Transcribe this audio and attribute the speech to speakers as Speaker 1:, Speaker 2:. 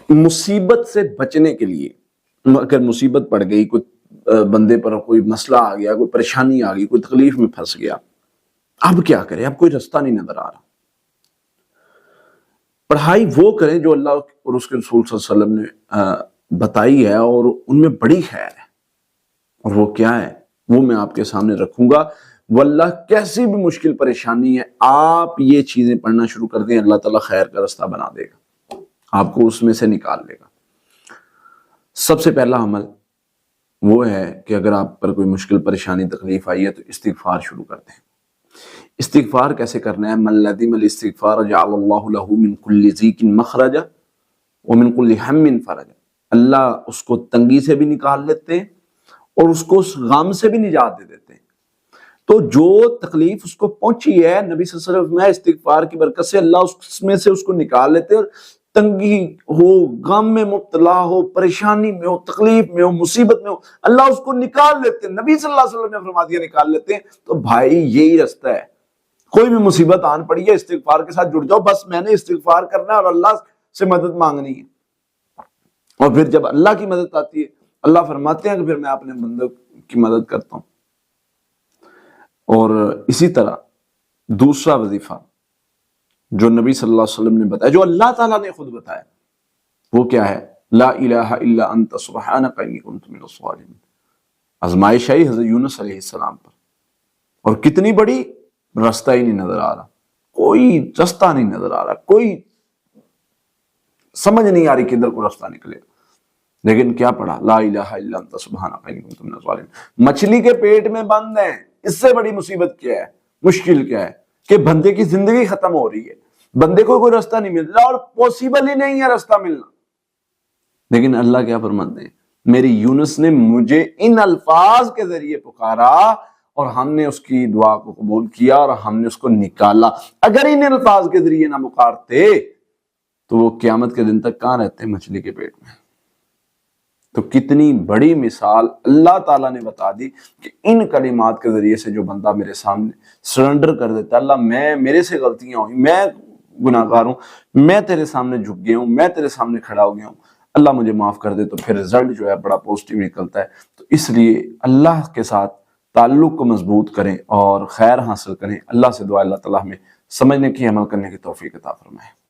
Speaker 1: مصیبت سے بچنے کے لیے اگر مصیبت پڑ گئی، کوئی بندے پر کوئی مسئلہ آ گیا، کوئی پریشانی آ گئی، کوئی تکلیف میں پھنس گیا، اب کیا کرے؟ اب کوئی رستہ نہیں نظر آ رہا۔ پڑھائی وہ کریں جو اللہ اور اس کے رسول صلی اللہ علیہ وسلم نے بتائی ہے، اور ان میں بڑی خیر ہے، اور وہ کیا ہے وہ میں آپ کے سامنے رکھوں گا۔ واللہ کیسی بھی مشکل پریشانی ہے، آپ یہ چیزیں پڑھنا شروع کر دیں، اللہ تعالیٰ خیر کا رستہ بنا دے گا، آپ کو اس میں سے نکال لے گا۔ سب سے پہلا عمل وہ ہے کہ اگر آپ پر کوئی مشکل پریشانی تکلیف آئی ہے تو استغفار شروع کر دیں۔ استغفار کیسے کرنا ہے؟ من لزم الاستغفار جعل اللہ له من كل ضیق مخرجا ومن كل ہم فرجا۔ اللہ اس کو تنگی سے بھی نکال لیتے ہیں اور اس کو اس غم سے بھی نجات دے دیتے ہیں۔ تو جو تکلیف اس کو پہنچی ہے، نبی صلی اللہ علیہ وسلم استغفار کی برکت سے اللہ اس میں سے اس کو نکال لیتے ہیں، اور تنگی ہو، غم میں مبتلا ہو، پریشانی میں ہو، تکلیف میں ہو، مصیبت میں ہو، اللہ اس کو نکال لیتے ہیں۔ نبی صلی اللہ علیہ وسلم نے فرما دیا نکال لیتے ہیں۔ تو بھائی یہی رستہ ہے، کوئی بھی مصیبت آن پڑی ہے استغفار کے ساتھ جڑ جاؤ، بس میں نے استغفار کرنا ہے اور اللہ سے مدد مانگنی ہے، اور پھر جب اللہ کی مدد آتی ہے، اللہ فرماتے ہیں کہ پھر میں اپنے بندوں کی مدد کرتا ہوں۔ اور اسی طرح دوسرا وظیفہ جو نبی صلی اللہ علیہ وسلم نے بتایا، جو اللہ تعالیٰ نے خود بتایا، وہ کیا ہے؟ لا الہ الا انت سبحانک انی کنت من الظالمین۔ آزمائش آئی حضرت یونس علیہ السلام پر، اور کتنی بڑی، رستہ ہی نہیں نظر آ رہا، کوئی رستہ نہیں نظر آ رہا، کوئی سمجھ نہیں آ رہی کدھر کو رستہ نکلے گا، لیکن کیا پڑھا؟ لا الہ الا انت سبحانک انی کنت من الظالمین۔ مچھلی کے پیٹ میں بند ہیں، اس سے بڑی مصیبت کیا ہے، مشکل کیا ہے کہ بندے کی زندگی ختم ہو رہی ہے، بندے کو کوئی رستہ نہیں مل رہا، اور پوسیبل ہی نہیں ہے رستہ ملنا، لیکن اللہ کیا فرماتے ہیں؟ میری یونس نے مجھے ان الفاظ کے ذریعے پکارا اور ہم نے اس کی دعا کو قبول کیا اور ہم نے اس کو نکالا۔ اگر ان الفاظ کے ذریعے نہ پکارتے تو وہ قیامت کے دن تک کہاں رہتے؟ مچھلی کے پیٹ میں۔ تو کتنی بڑی مثال اللہ تعالیٰ نے بتا دی کہ ان کلمات کے ذریعے سے جو بندہ میرے سامنے سرنڈر کر دیتا ہے، اللہ میرے سے غلطیاں ہوئی، میں گناہ گار ہوں، میں تیرے سامنے جھک گیا ہوں، میں تیرے سامنے کھڑا ہو گیا ہوں، اللہ مجھے معاف کر دے، تو پھر رزلٹ جو ہے بڑا پوزیٹیو نکلتا ہے۔ تو اس لیے اللہ کے ساتھ تعلق کو مضبوط کریں اور خیر حاصل کریں۔ اللہ سے دعا اللہ تعالیٰ ہمیں سمجھنے کی، عمل کرنے کی توفیق عطا فرمائے۔